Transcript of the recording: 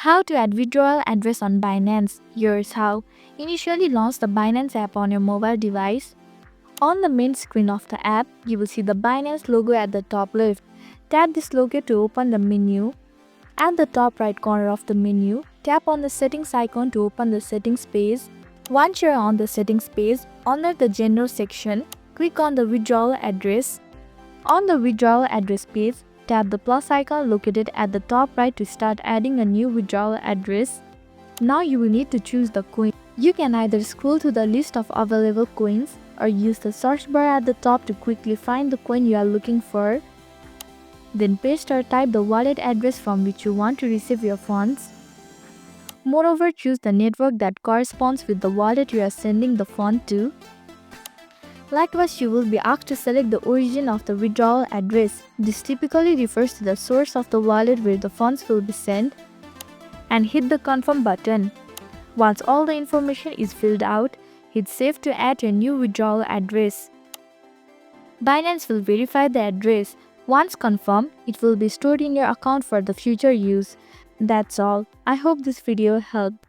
How to add withdrawal address on Binance. Here's how. Initially launch the Binance app on your mobile device. On the main screen of the app, you will see the Binance logo at the top left. Tap this logo to open the menu. At the top right corner of the menu, tap on the settings icon to open the settings page. Once you're on the settings page, under the general section, click on the withdrawal address. On the withdrawal address page, tap the plus icon located at the top right to start adding a new withdrawal address. Now you will need to choose the coin. You can either scroll to the list of available coins or use the search bar at the top to quickly find the coin you are looking for. Then paste or type the wallet address from which you want to receive your funds. Moreover, choose the network that corresponds with the wallet you are sending the fund to. Likewise, you will be asked to select the origin of the withdrawal address. This typically refers to the source of the wallet where the funds will be sent. And hit the confirm button. Once all the information is filled out, hit save to add your new withdrawal address. Binance will verify the address. Once confirmed, it will be stored in your account for the future use. That's all. I hope this video helped.